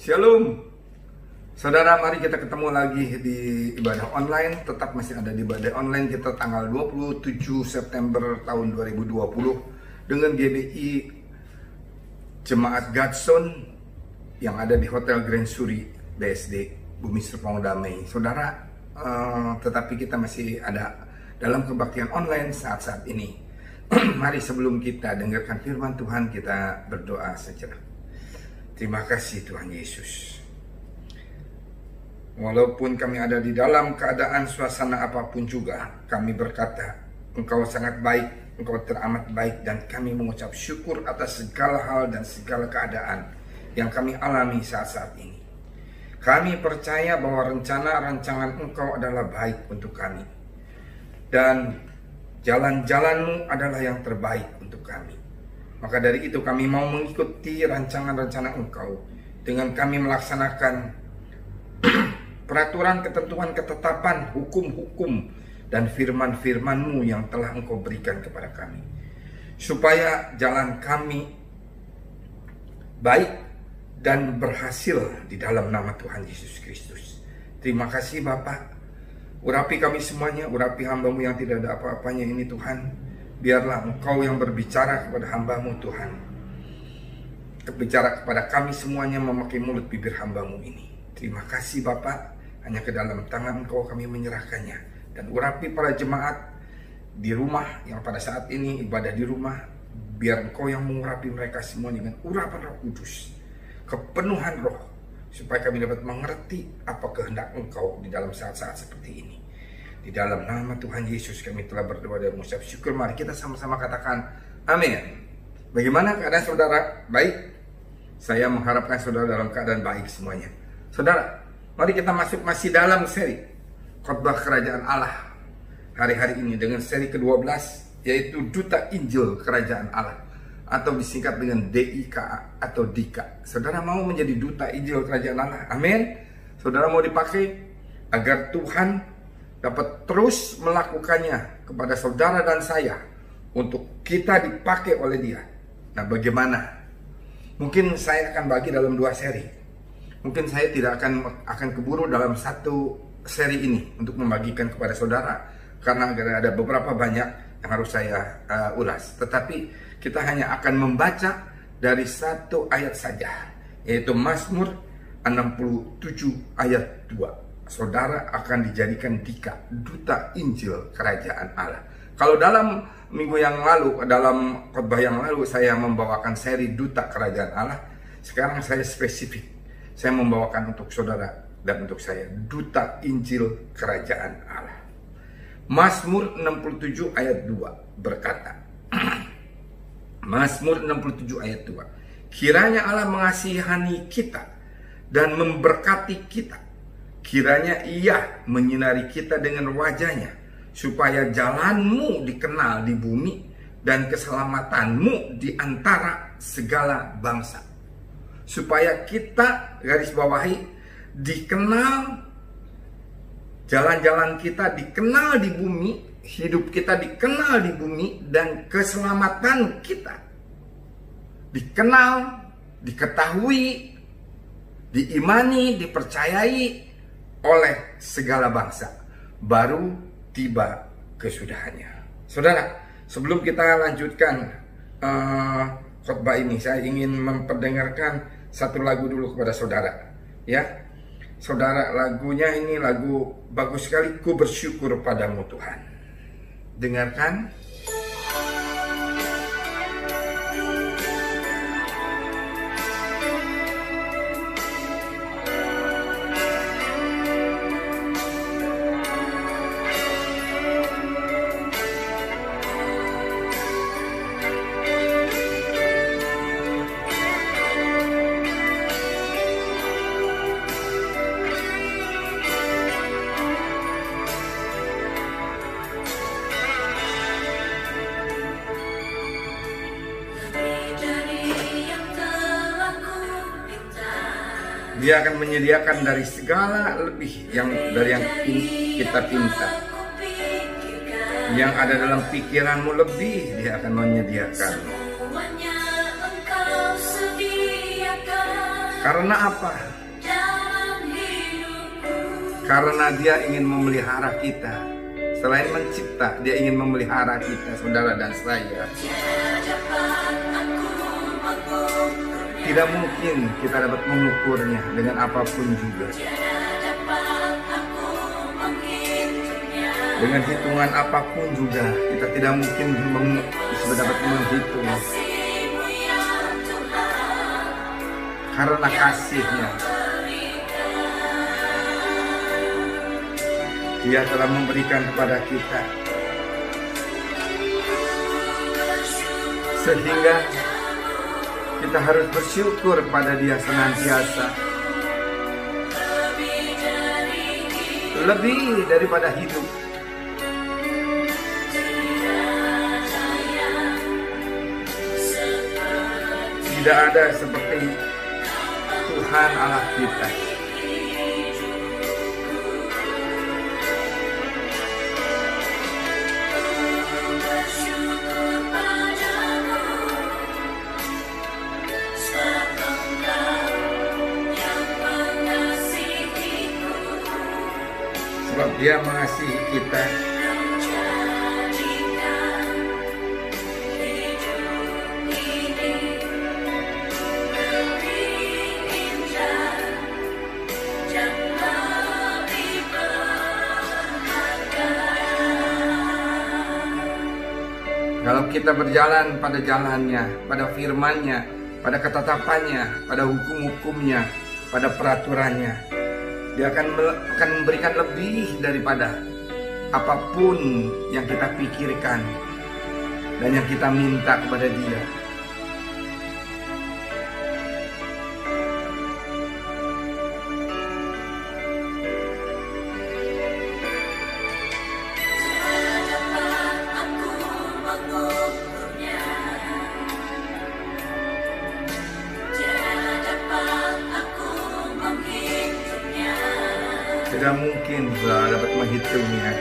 Shalom, saudara, mari kita ketemu lagi di ibadah online. Tetap masih ada di ibadah online kita tanggal 27 September tahun 2020 dengan GBI Jemaat Godson yang ada di Hotel Grand Suri BSD Bumi Serpong Damai. Saudara, tetapi kita masih ada dalam kebaktian online saat-saat ini. Mari sebelum kita dengarkan firman Tuhan, kita berdoa sejenak. Terima kasih Tuhan Yesus. Walaupun kami ada di dalam keadaan suasana apapun juga, kami berkata, Engkau sangat baik, Engkau teramat baik, dan kami mengucap syukur atas segala hal dan segala keadaan yang kami alami saat-saat ini. Kami percaya bahwa rencana-rancangan Engkau adalah baik untuk kami, dan jalan-jalan-Mu adalah yang terbaik untuk kami. Maka dari itu kami mau mengikuti rancangan-rencana Engkau dengan kami melaksanakan peraturan, ketentuan, ketetapan, hukum-hukum, dan firman-firman-Mu yang telah Engkau berikan kepada kami. Supaya jalan kami baik dan berhasil di dalam nama Tuhan Yesus Kristus. Terima kasih Bapa. Urapi kami semuanya, urapi hamba-Mu yang tidak ada apa-apanya ini Tuhan. Biarlah Engkau yang berbicara kepada hamba-Mu Tuhan. Berbicara kepada kami semuanya memakai mulut bibir hamba-Mu ini. Terima kasih Bapa. Hanya ke dalam tangan Engkau kami menyerahkannya. Dan urapi para jemaat di rumah yang pada saat ini ibadah di rumah. Biar Engkau yang mengurapi mereka semua dengan urapan Roh Kudus, kepenuhan Roh, supaya kami dapat mengerti apa kehendak Engkau di dalam saat-saat seperti ini. Di dalam nama Tuhan Yesus kami telah berdoa dan mengucap syukur. Mari kita sama-sama katakan amin. Bagaimana keadaan saudara? Baik? Saya mengharapkan saudara dalam keadaan baik semuanya. Saudara, mari kita masih dalam seri khotbah kerajaan Allah hari-hari ini dengan seri ke-12, yaitu Duta Injil Kerajaan Allah, atau disingkat dengan DIKA atau DIKA. Saudara mau menjadi Duta Injil Kerajaan Allah? Amin. Saudara mau dipakai agar Tuhan dapat terus melakukannya kepada saudara dan saya untuk kita dipakai oleh Dia. Nah, bagaimana? Mungkin saya akan bagi dalam 2 seri. Mungkin saya tidak akan keburu dalam 1 seri ini untuk membagikan kepada saudara, karena ada beberapa banyak yang harus saya ulas. Tetapi kita hanya akan membaca dari 1 ayat saja, yaitu Mazmur 67 ayat 2. Saudara akan dijadikan DIKA, Duta Injil Kerajaan Allah. Kalau dalam minggu yang lalu, dalam khotbah yang lalu saya membawakan seri Duta Kerajaan Allah, sekarang saya spesifik. Saya membawakan untuk saudara dan untuk saya Duta Injil Kerajaan Allah. Mazmur 67 ayat 2 berkata, Mazmur 67 ayat 2, kiranya Allah mengasihani kita dan memberkati kita. Kiranya Ia menyinari kita dengan wajah-Nya, supaya jalan-Mu dikenal di bumi dan keselamatan-Mu di antara segala bangsa. Supaya kita, garis bawahi, dikenal, jalan-jalan kita dikenal di bumi, hidup kita dikenal di bumi, dan keselamatan kita dikenal, diketahui, diimani, dipercayai oleh segala bangsa. Baru tiba kesudahannya. Saudara, sebelum kita lanjutkan khotbah ini, saya ingin memperdengarkan satu lagu dulu kepada saudara. Ya, saudara, lagunya ini lagu bagus sekali, Ku Bersyukur Padamu Tuhan. Dengarkan. Dia akan menyediakan dari segala lebih dari yang kita pinta. Yang ada dalam pikiranmu lebih, Dia akan menyediakan. Karena apa? Karena Dia ingin memelihara kita. Selain mencipta, Dia ingin memelihara kita, saudara dan saya. Tidak mungkin kita dapat mengukurnya dengan apapun juga. Dengan hitungan apapun juga, kita tidak mungkin bisa dapat menghitung. Karena kasih-Nya, Dia telah memberikan kepada kita, sehingga kita harus bersyukur pada Dia senantiasa. Lebih daripada hidup, tidak ada seperti Tuhan Allah kita. Sebab Dia mengasihi kita. Kalau kita berjalan pada jalannya, pada firman-Nya, pada ketetapannya, pada hukum-hukumnya, pada peraturannya, Dia akan memberikan lebih daripada apapun yang kita pikirkan dan yang kita minta kepada Dia. Tidak mungkin dapat menghitungnya.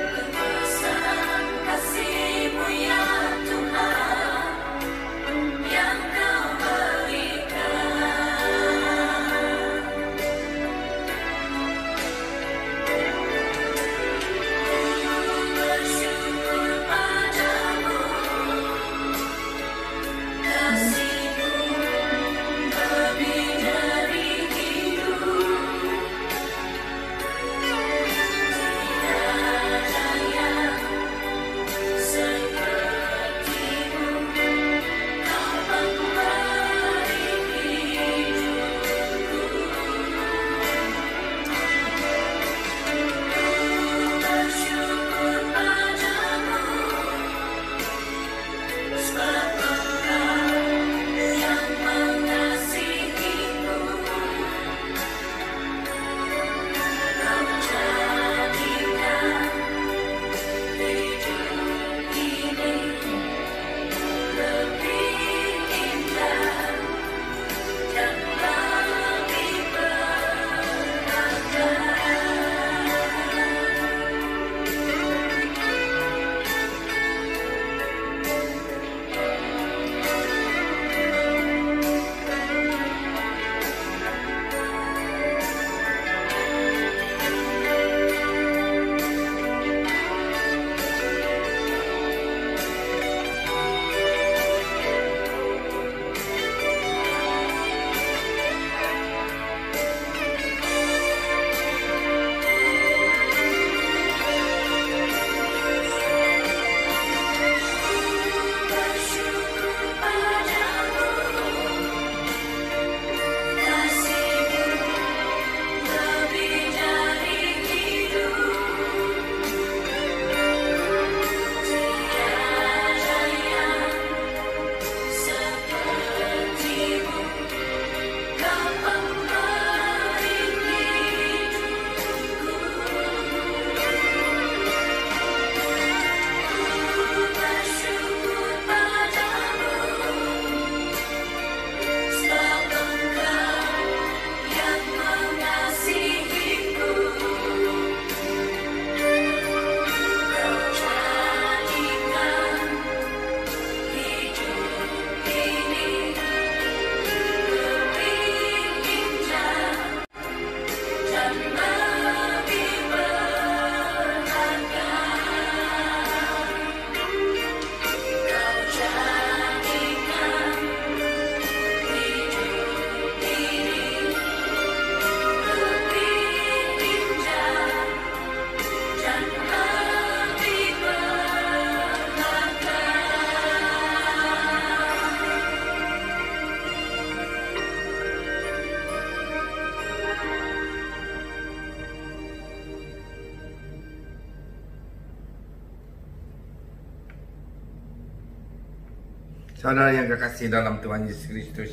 Saudara yang kekasih dalam Tuhan Yesus Kristus,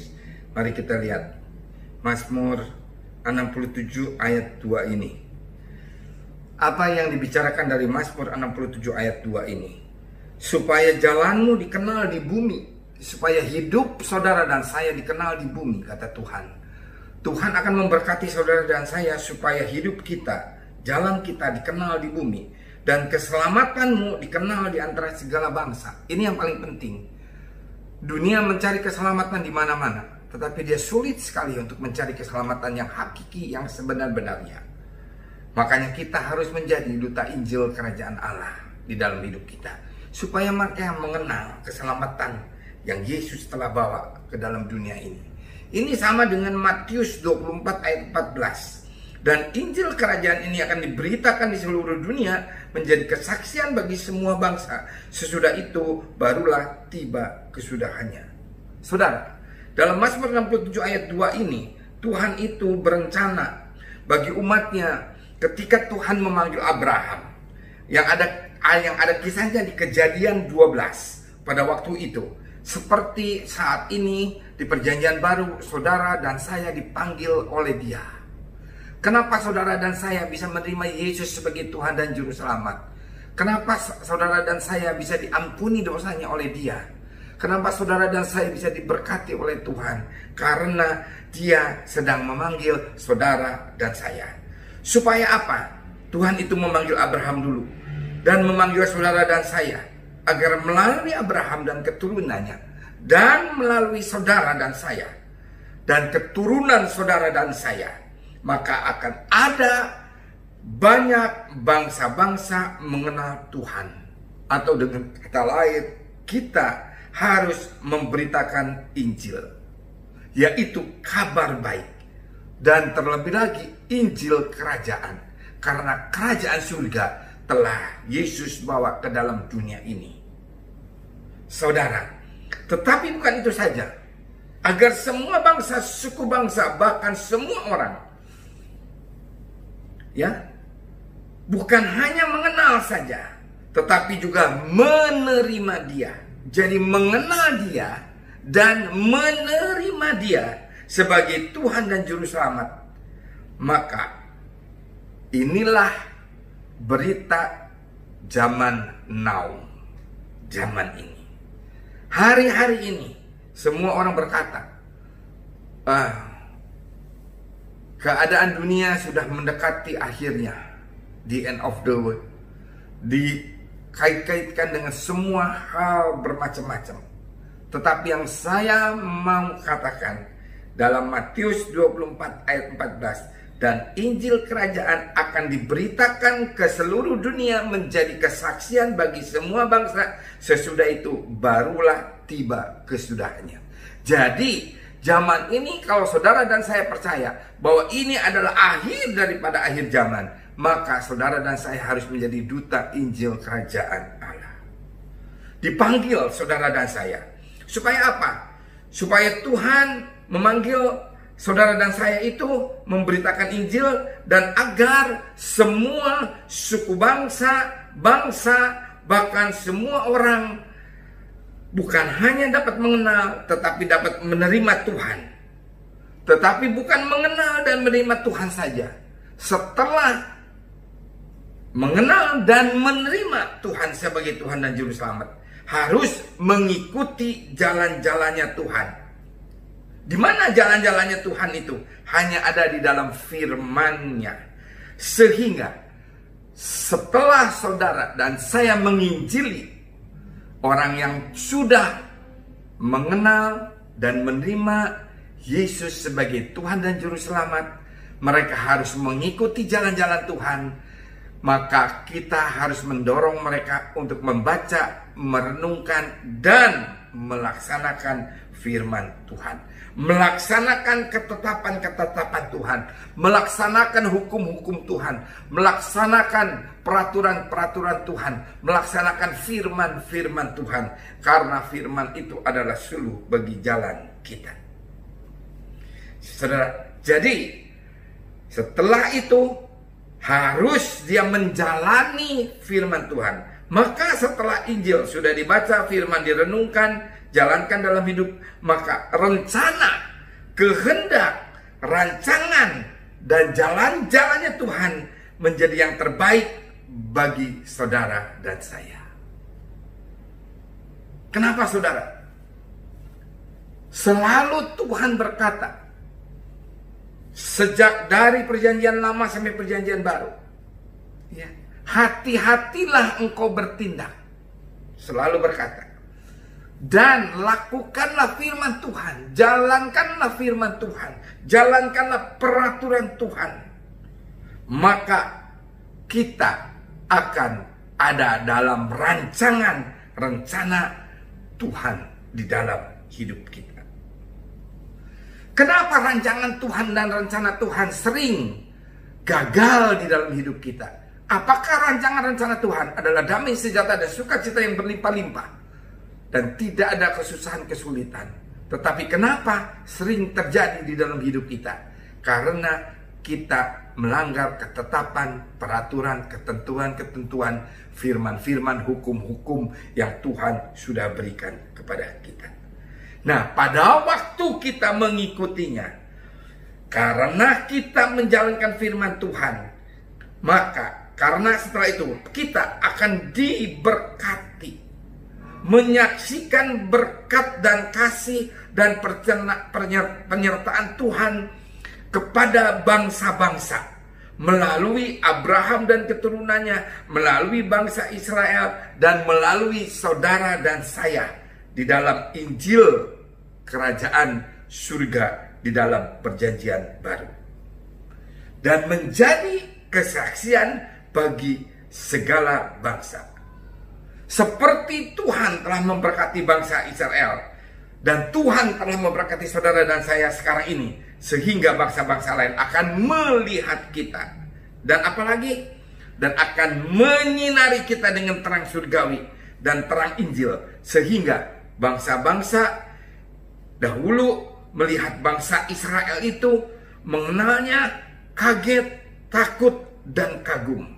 mari kita lihat Mazmur 67 ayat 2 ini. Apa yang dibicarakan dari Mazmur 67 ayat 2 ini? Supaya jalanmu dikenal di bumi, supaya hidup saudara dan saya dikenal di bumi, kata Tuhan. Tuhan akan memberkati saudara dan saya supaya hidup kita, jalan kita dikenal di bumi, dan keselamatanmu dikenal di antara segala bangsa. Ini yang paling penting. Dunia mencari keselamatan di mana-mana, tetapi dia sulit sekali untuk mencari keselamatan yang hakiki, yang sebenar-benarnya. Makanya kita harus menjadi duta Injil Kerajaan Allah di dalam hidup kita, supaya mereka mengenal keselamatan yang Yesus telah bawa ke dalam dunia ini. Ini sama dengan Matius 24 ayat 14. Dan Injil Kerajaan ini akan diberitakan di seluruh dunia menjadi kesaksian bagi semua bangsa. Sesudah itu barulah tiba kesudahannya. Saudara, dalam Mazmur 67 ayat 2 ini, Tuhan itu berencana bagi umatnya ketika Tuhan memanggil Abraham. Yang ada kisahnya di Kejadian 12 pada waktu itu. Seperti saat ini di Perjanjian Baru, saudara dan saya dipanggil oleh Dia. Kenapa saudara dan saya bisa menerima Yesus sebagai Tuhan dan Juru Selamat? Kenapa saudara dan saya bisa diampuni dosanya oleh Dia? Kenapa saudara dan saya bisa diberkati oleh Tuhan? Karena Dia sedang memanggil saudara dan saya. Supaya apa? Tuhan itu memanggil Abraham dulu dan memanggil saudara dan saya, agar melalui Abraham dan keturunannya, dan melalui saudara dan saya, dan keturunan saudara dan saya, maka akan ada banyak bangsa-bangsa mengenal Tuhan. Atau dengan kata lain, kita harus memberitakan Injil, yaitu kabar baik. Dan terlebih lagi Injil kerajaan, karena kerajaan surga telah Yesus bawa ke dalam dunia ini. Saudara, tetapi bukan itu saja. Agar semua bangsa, suku bangsa, bahkan semua orang, bukan hanya mengenal saja, tetapi juga menerima Dia. Jadi mengenal Dia dan menerima Dia sebagai Tuhan dan Juru Selamat. Maka inilah berita zaman now, zaman ini. Hari-hari ini semua orang berkata, keadaan dunia sudah mendekati akhirnya, the end of the world. Dikait-kaitkan dengan semua hal bermacam-macam. Tetapi yang saya mau katakan dalam Matius 24 ayat 14, dan Injil Kerajaan akan diberitakan ke seluruh dunia menjadi kesaksian bagi semua bangsa. Sesudah itu barulah tiba kesudahannya. Jadi zaman ini, kalau saudara dan saya percaya bahwa ini adalah akhir daripada akhir zaman, maka saudara dan saya harus menjadi duta Injil Kerajaan Allah. Dipanggil saudara dan saya. Supaya apa? Supaya Tuhan memanggil saudara dan saya itu memberitakan Injil, dan agar semua suku bangsa, bahkan semua orang bukan hanya dapat mengenal, tetapi dapat menerima Tuhan. Tetapi bukan mengenal dan menerima Tuhan saja. Setelah mengenal dan menerima Tuhan sebagai Tuhan dan Juru Selamat, harus mengikuti jalan-jalannya Tuhan. Di mana jalan-jalannya Tuhan itu? Hanya ada di dalam firman-Nya. Sehingga setelah saudara dan saya menginjili orang yang sudah mengenal dan menerima Yesus sebagai Tuhan dan Juru Selamat, mereka harus mengikuti jalan-jalan Tuhan. Maka kita harus mendorong mereka untuk membaca, merenungkan, dan melaksanakan firman Tuhan. Melaksanakan ketetapan-ketetapan Tuhan, melaksanakan hukum-hukum Tuhan, melaksanakan peraturan-peraturan Tuhan, melaksanakan firman-firman Tuhan, karena firman itu adalah suluh bagi jalan kita. Saudara, jadi setelah itu harus dia menjalani firman Tuhan, Maka setelah Injil sudah dibaca, firman direnungkan, jalankan dalam hidup, maka rencana, kehendak, rancangan, dan jalan-jalannya Tuhan menjadi yang terbaik bagi saudara dan saya. Kenapa saudara? Selalu Tuhan berkata, sejak dari perjanjian lama sampai perjanjian baru, ya, hati-hatilah engkau bertindak. Selalu berkata. Dan lakukanlah firman Tuhan. Jalankanlah firman Tuhan. Jalankanlah peraturan Tuhan. Maka kita akan ada dalam rencana Tuhan di dalam hidup kita. Kenapa rancangan Tuhan dan rencana Tuhan sering gagal di dalam hidup kita? Apakah rancangan-rencana Tuhan adalah damai sejahtera dan sukacita yang berlimpah-limpah dan tidak ada kesusahan kesulitan? Tetapi kenapa sering terjadi di dalam hidup kita? Karena kita melanggar ketetapan, peraturan, ketentuan-ketentuan, firman-firman, hukum-hukum yang Tuhan sudah berikan kepada kita. Nah, pada waktu kita mengikutinya, karena kita menjalankan firman Tuhan, maka karena setelah itu kita akan diberkati, menyaksikan berkat dan kasih dan penyertaan Tuhan kepada bangsa-bangsa melalui Abraham dan keturunannya, melalui bangsa Israel, dan melalui saudara dan saya di dalam Injil kerajaan surga di dalam perjanjian baru, dan menjadi kesaksian bagi segala bangsa. Seperti Tuhan telah memberkati bangsa Israel, dan Tuhan telah memberkati saudara dan saya sekarang ini, sehingga bangsa-bangsa lain akan melihat kita, dan apalagi, dan akan menyinari kita dengan terang surgawi dan terang Injil, sehingga bangsa-bangsa dahulu melihat bangsa Israel itu, mengenalnya, kaget, takut, dan kagum.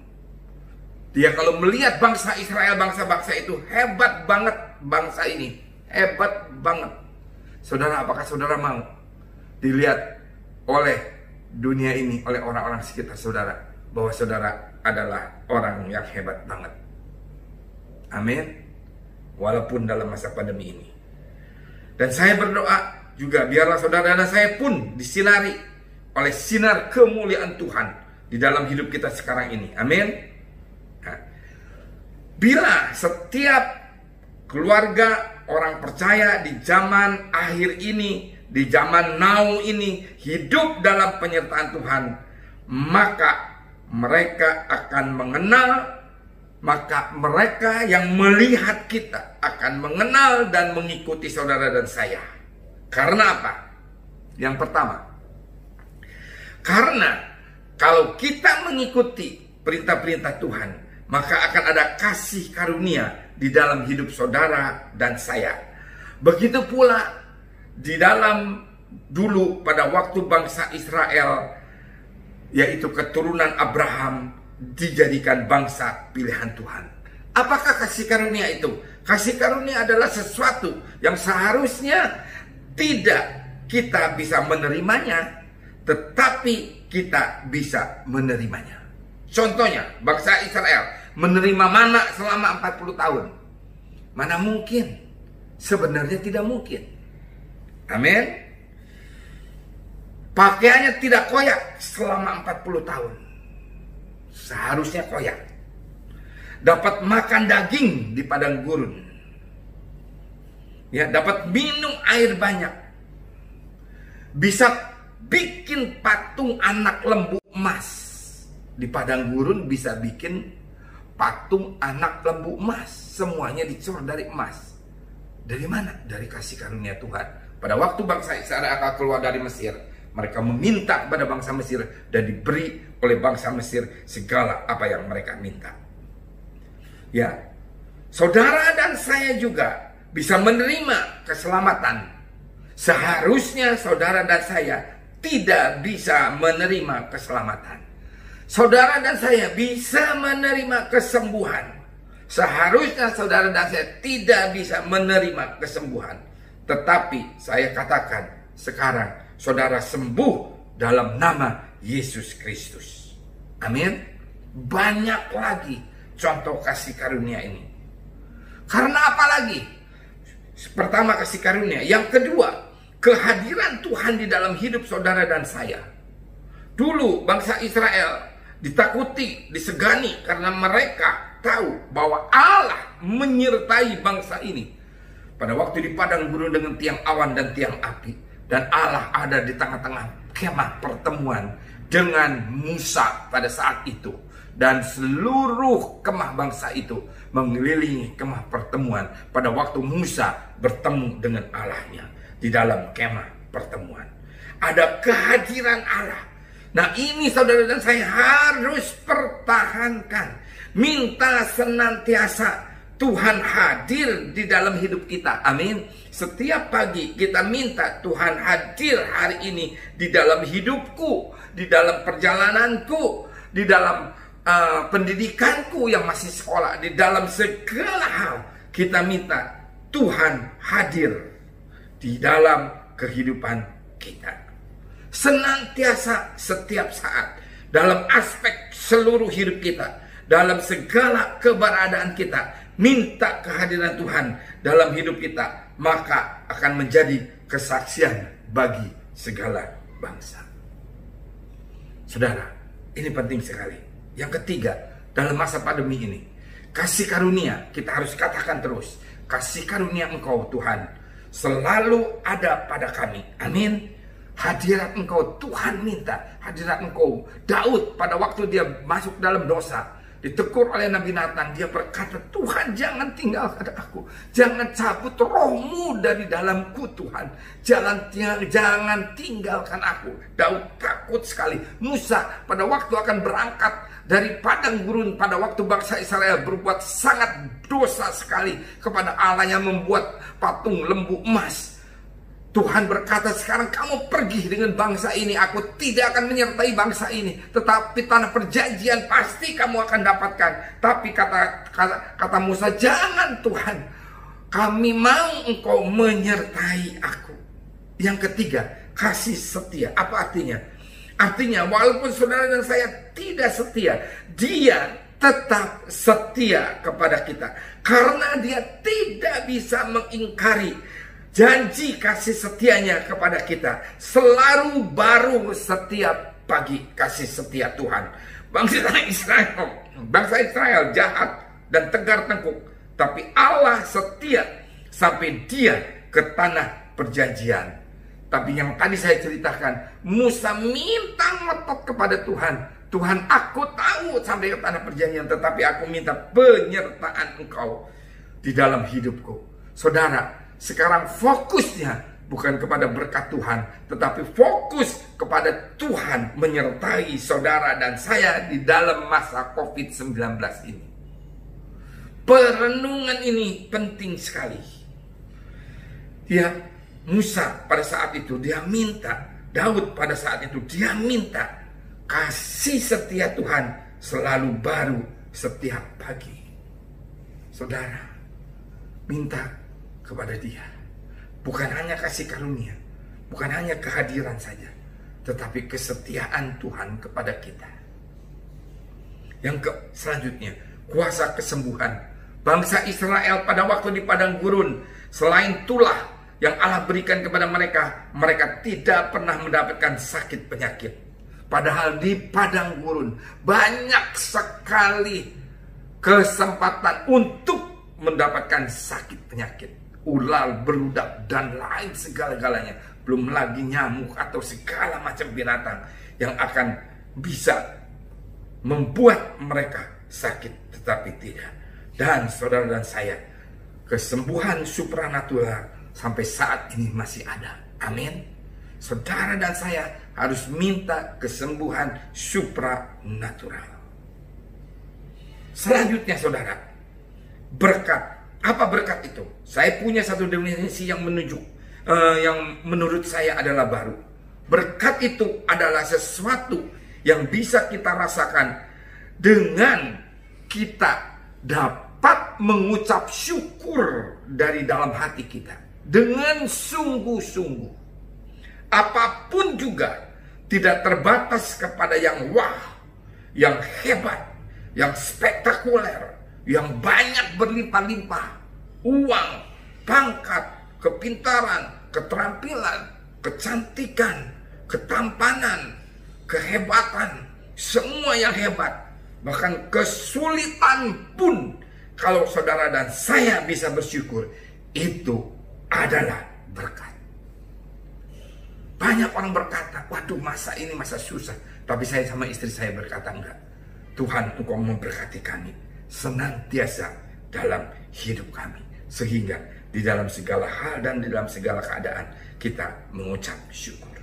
Dia kalau melihat bangsa Israel, bangsa-bangsa itu, hebat banget bangsa ini, hebat banget. Saudara, apakah saudara mau dilihat oleh dunia ini, oleh orang-orang sekitar saudara, bahwa saudara adalah orang yang hebat banget? Amin. Walaupun dalam masa pandemi ini. Dan saya berdoa juga, biarlah saudara dan saya pun disinari oleh sinar kemuliaan Tuhan di dalam hidup kita sekarang ini. Amin. Nah, bila setiap keluarga orang percaya di zaman akhir ini, di zaman now ini, hidup dalam penyertaan Tuhan, maka mereka akan mengenal, maka mereka yang melihat kita akan mengenal dan mengikuti saudara dan saya. Karena apa? Yang pertama, karena kalau kita mengikuti perintah-perintah Tuhan, maka akan ada kasih karunia di dalam hidup saudara dan saya. Begitu pula di dalam dulu pada waktu bangsa Israel, yaitu keturunan Abraham, dijadikan bangsa pilihan Tuhan. Apakah kasih karunia itu? Kasih karunia adalah sesuatu yang seharusnya tidak kita bisa menerimanya, tetapi kita bisa menerimanya. Contohnya, bangsa Israel menerima mana selama 40 tahun. Mana mungkin? Sebenarnya tidak mungkin. Amin. Pakaiannya tidak koyak selama 40 tahun. Seharusnya koyak. Dapat makan daging di padang gurun. Ya, dapat minum air banyak. Bisa bikin patung anak lembu emas. Di padang gurun bisa bikin patung anak lembu emas. Semuanya dicor dari emas. Dari mana? Dari kasih karunia Tuhan. Pada waktu bangsa Israel akan keluar dari Mesir, mereka meminta kepada bangsa Mesir, dan diberi oleh bangsa Mesir segala apa yang mereka minta. Ya, saudara dan saya juga bisa menerima keselamatan. Seharusnya saudara dan saya tidak bisa menerima keselamatan. Saudara dan saya bisa menerima kesembuhan. Seharusnya saudara dan saya tidak bisa menerima kesembuhan. Tetapi saya katakan sekarang saudara sembuh dalam nama Yesus Kristus. Amin. Banyak lagi contoh kasih karunia ini. Karena apa lagi? Pertama, kasih karunia. Yang kedua, kehadiran Tuhan di dalam hidup saudara dan saya. Dulu bangsa Israel ditakuti, disegani karena mereka tahu bahwa Allah menyertai bangsa ini. Pada waktu di padang gurun dengan tiang awan dan tiang api, dan Allah ada di tengah-tengah kemah pertemuan dengan Musa pada saat itu, dan seluruh kemah bangsa itu mengelilingi kemah pertemuan pada waktu Musa bertemu dengan Allahnya di dalam kemah pertemuan. Ada kehadiran Allah. Nah, ini saudara dan saya harus pertahankan. Minta senantiasa Tuhan hadir di dalam hidup kita. Amin. Setiap pagi kita minta Tuhan hadir hari ini di dalam hidupku, di dalam perjalananku, di dalam pendidikanku yang masih sekolah, di dalam segala hal kita minta Tuhan hadir di dalam kehidupan kita. Senantiasa setiap saat dalam aspek seluruh hidup kita, dalam segala keberadaan kita, minta kehadiran Tuhan dalam hidup kita, maka akan menjadi kesaksian bagi segala bangsa. Saudara, ini penting sekali. Yang ketiga, dalam masa pandemi ini, kasih karunia, kita harus katakan terus, kasih karunia Engkau Tuhan selalu ada pada kami. Amin. Hadirat Engkau, Tuhan minta hadirat Engkau. Daud pada waktu dia masuk dalam dosa, ditegur oleh Nabi Nathan, dia berkata, Tuhan jangan tinggalkan aku, jangan cabut rohmu dari dalamku Tuhan, jangan tinggalkan aku. Daud takut sekali. Musa pada waktu akan berangkat dari padang gurun, pada waktu bangsa Israel berbuat sangat dosa sekali kepada Allah yang membuat patung lembu emas, Tuhan berkata, sekarang kamu pergi dengan bangsa ini. Aku tidak akan menyertai bangsa ini, tetapi tanah perjanjian pasti kamu akan dapatkan. Tapi kata Musa, jangan Tuhan, kami mau Engkau menyertai aku. Yang ketiga, kasih setia. Apa artinya? Artinya walaupun saudara dan saya tidak setia, Dia tetap setia kepada kita, karena Dia tidak bisa mengingkari janji kasih setianya kepada kita. Selalu baru setiap pagi kasih setia Tuhan. Bangsa Israel jahat dan tegar tengkuk, tapi Allah setia sampai Dia ke tanah perjanjian. Tapi yang tadi saya ceritakan, Musa minta ngotot kepada Tuhan, Tuhan, aku tahu sampai ke tanah perjanjian, tetapi aku minta penyertaan Engkau di dalam hidupku. Saudara, sekarang fokusnya bukan kepada berkat Tuhan, tetapi fokus kepada Tuhan menyertai saudara dan saya di dalam masa COVID-19 ini. Perenungan ini penting sekali. Ya, Musa pada saat itu dia minta, Daud pada saat itu dia minta kasih setia Tuhan selalu baru setiap pagi. Saudara, minta kepada Dia, bukan hanya kasih karunia, bukan hanya kehadiran saja, tetapi kesetiaan Tuhan kepada kita. Yang selanjutnya, kuasa kesembuhan. Bangsa Israel pada waktu di padang gurun, selain tulah yang Allah berikan kepada mereka, mereka tidak pernah mendapatkan sakit penyakit. Padahal di padang gurun banyak sekali kesempatan untuk mendapatkan sakit penyakit, ular, beludak, dan lain segala-galanya. Belum lagi nyamuk atau segala macam binatang yang akan bisa membuat mereka sakit, tetapi tidak. Dan saudara dan saya, kesembuhan supranatural sampai saat ini masih ada. Amin. Saudara dan saya harus minta kesembuhan supranatural. Selanjutnya saudara, berkat. Apa berkat itu? Saya punya satu definisi yang menurut saya adalah baru. Berkat itu adalah sesuatu yang bisa kita rasakan dengan kita dapat tetap mengucap syukur dari dalam hati kita dengan sungguh-sungguh. Apapun juga tidak terbatas kepada yang wah, yang hebat, yang spektakuler, yang banyak berlimpah-limpah, uang, pangkat, kepintaran, keterampilan, kecantikan, ketampanan, kehebatan, semua yang hebat, bahkan kesulitan pun, kalau saudara dan saya bisa bersyukur, itu adalah berkat. Banyak orang berkata, waduh masa ini masa susah. Tapi saya sama istri saya berkata, enggak, Tuhan Engkau memberkati kami senantiasa dalam hidup kami, sehingga di dalam segala hal dan di dalam segala keadaan kita mengucap syukur.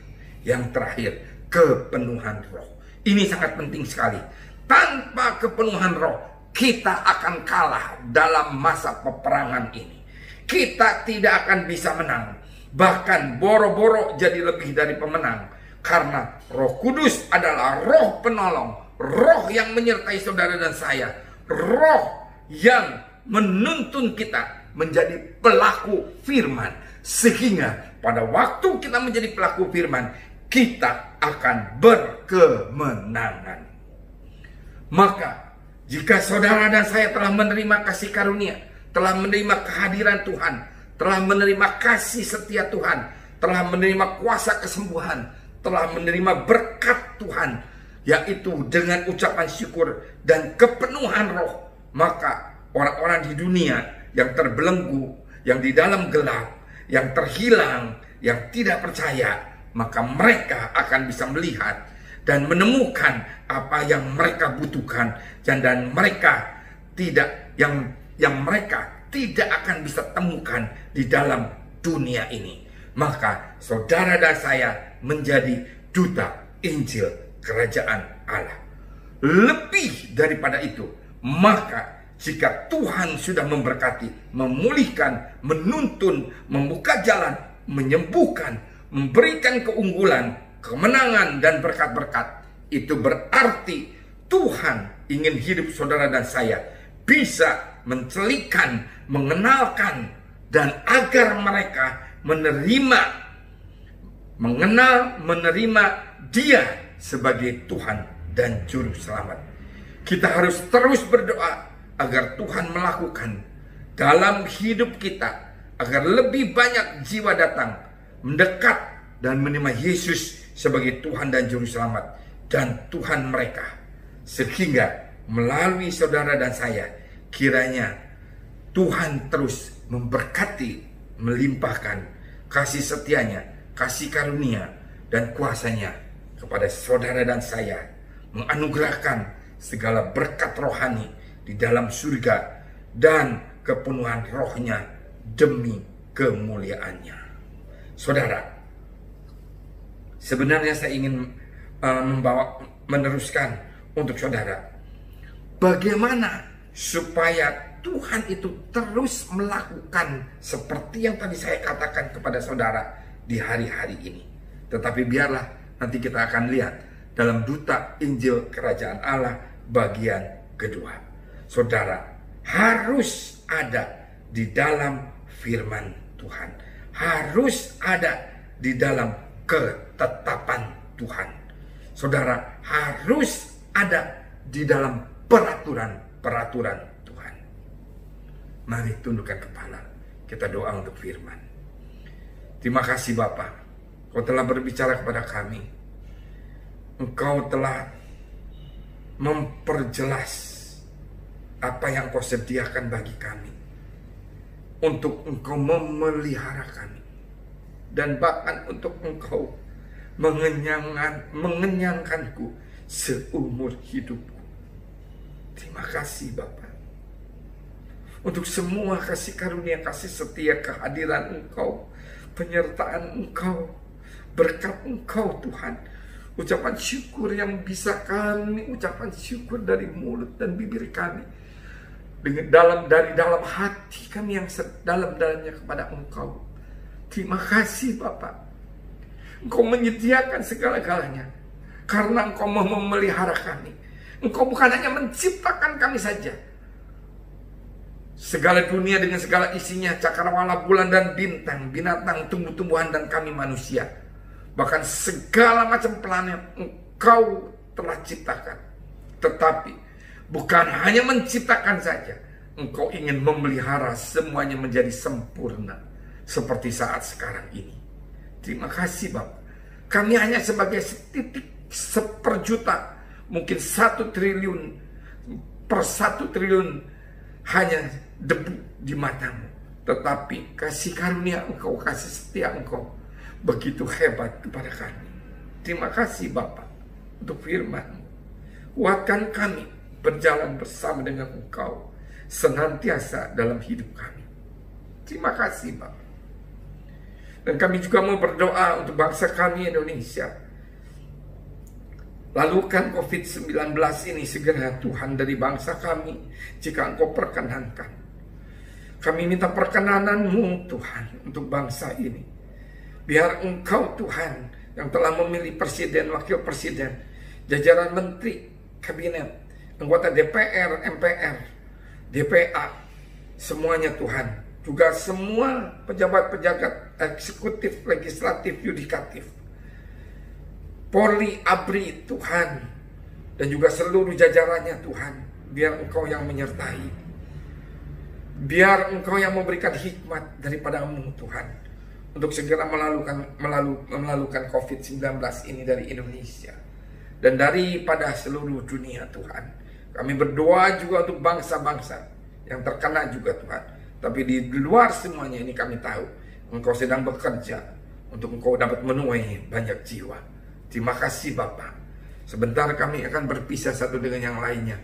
Yang terakhir, kepenuhan roh. Ini sangat penting sekali. Tanpa kepenuhan roh, kita akan kalah dalam masa peperangan ini. Kita tidak akan bisa menang. Bahkan boro-boro jadi lebih dari pemenang. Karena Roh Kudus adalah roh penolong, roh yang menyertai saudara dan saya, roh yang menuntun kita menjadi pelaku firman. Sehingga pada waktu kita menjadi pelaku firman, kita akan berkemenangan. Maka jika saudara dan saya telah menerima kasih karunia, telah menerima kehadiran Tuhan, telah menerima kasih setia Tuhan, telah menerima kuasa kesembuhan, telah menerima berkat Tuhan, yaitu dengan ucapan syukur dan kepenuhan roh, maka orang-orang di dunia yang terbelenggu, yang di dalam gelap, yang terhilang, yang tidak percaya, maka mereka akan bisa melihat dan menemukan apa yang mereka butuhkan, dan mereka tidak yang mereka tidak akan bisa temukan di dalam dunia ini. Maka saudara dan saya menjadi duta Injil Kerajaan Allah. Lebih daripada itu, maka jika Tuhan sudah memberkati, memulihkan, menuntun, membuka jalan, menyembuhkan, memberikan keunggulan, kemenangan dan berkat-berkat, itu berarti Tuhan ingin hidup saudara dan saya bisa mencelikan, mengenalkan, dan agar mereka menerima Dia sebagai Tuhan dan Juru Selamat. Kita harus terus berdoa agar Tuhan melakukan dalam hidup kita, agar lebih banyak jiwa datang, mendekat dan menerima Yesus sebagai Tuhan dan Juru Selamat dan Tuhan mereka. Sehingga melalui saudara dan saya, kiranya Tuhan terus memberkati, melimpahkan kasih setianya, kasih karunia, dan kuasanya kepada saudara dan saya, menganugerahkan segala berkat rohani di dalam surga dan kepenuhan rohnya demi kemuliaannya. Saudara, sebenarnya saya ingin meneruskan untuk saudara, bagaimana supaya Tuhan itu terus melakukan seperti yang tadi saya katakan kepada saudara di hari-hari ini. Tetapi biarlah nanti kita akan lihat dalam Duta Injil Kerajaan Allah bagian kedua. Saudara harus ada di dalam firman Tuhan, harus ada di dalam ketetapan Tuhan. Saudara harus ada di dalam peraturan-peraturan Tuhan. Mari tundukkan kepala, kita doa untuk firman. Terima kasih Bapa, Kau telah berbicara kepada kami. Engkau telah memperjelas apa yang Kau sediakan bagi kami, untuk Engkau memelihara kami, dan bahkan untuk Engkau mengenyangkanku seumur hidupku. Terima kasih Bapa, untuk semua kasih karunia, kasih setia, kehadiran Engkau, penyertaan Engkau, berkat Engkau Tuhan. Ucapan syukur yang bisa kami ucapan syukur dari mulut dan bibir kami, dari dalam hati kami yang sedalam-dalamnya kepada Engkau. Terima kasih Bapa, Engkau menyediakan segala-galanya karena Engkau mau memelihara kami. Engkau bukan hanya menciptakan kami saja, segala dunia dengan segala isinya, cakrawala, bulan dan bintang, binatang, tumbuh-tumbuhan, dan kami manusia. Bahkan segala macam planet Engkau telah ciptakan. Tetapi bukan hanya menciptakan saja, Engkau ingin memelihara semuanya menjadi sempurna seperti saat sekarang ini. Terima kasih Bapak. Kami hanya sebagai setitik seperjuta, mungkin 1 triliun per 1 triliun hanya debu di matamu. Tetapi kasih karunia Engkau, kasih setia Engkau begitu hebat kepada kami. Terima kasih Bapa untuk firman-Mu. Kuatkan kami berjalan bersama dengan Engkau senantiasa dalam hidup kami. Terima kasih Bapa. Dan kami juga mau berdoa untuk bangsa kami Indonesia. Lalukan COVID-19 ini segera Tuhan dari bangsa kami, jika Engkau perkenankan. Kami minta perkenanan-Mu Tuhan untuk bangsa ini. Biar Engkau Tuhan yang telah memilih presiden, wakil presiden, jajaran menteri, kabinet, anggota DPR, MPR, DPA, semuanya Tuhan. Juga semua pejabat-pejabat eksekutif, legislatif, yudikatif, Polri, ABRI, Tuhan, dan juga seluruh jajarannya Tuhan. Biar Engkau yang menyertai, biar Engkau yang memberikan hikmat daripada-Mu Tuhan, untuk segera melalukan COVID-19 ini dari Indonesia dan daripada seluruh dunia Tuhan. Kami berdoa juga untuk bangsa-bangsa yang terkena juga Tuhan. Tapi di luar semuanya ini kami tahu Engkau sedang bekerja untuk Engkau dapat menuai banyak jiwa. Terima kasih Bapa. Sebentar kami akan berpisah satu dengan yang lainnya,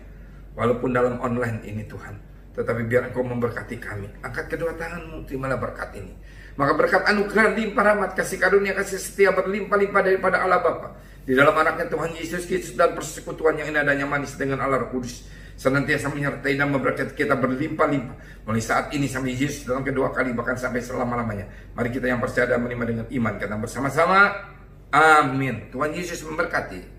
walaupun dalam online ini Tuhan. Tetapi biar Engkau memberkati kami. Angkat kedua tangan-Mu, terimalah berkat ini. Maka berkat anugerah, limpah rahmat, kasih karunia, kasih setia berlimpah-limpah daripada Allah Bapa, di dalam anaknya Tuhan Yesus Kristus, dan persekutuan yang indah dan yang manis dengan Allah Roh Kudus, senantiasa menyertai dan memberkati kita berlimpah-limpah mulai saat ini sampai Yesus dalam kedua kali, bahkan sampai selama-lamanya. Mari kita yang percaya dan menerima dengan iman, kata bersama-sama, amin. Tuhan Yesus memberkati.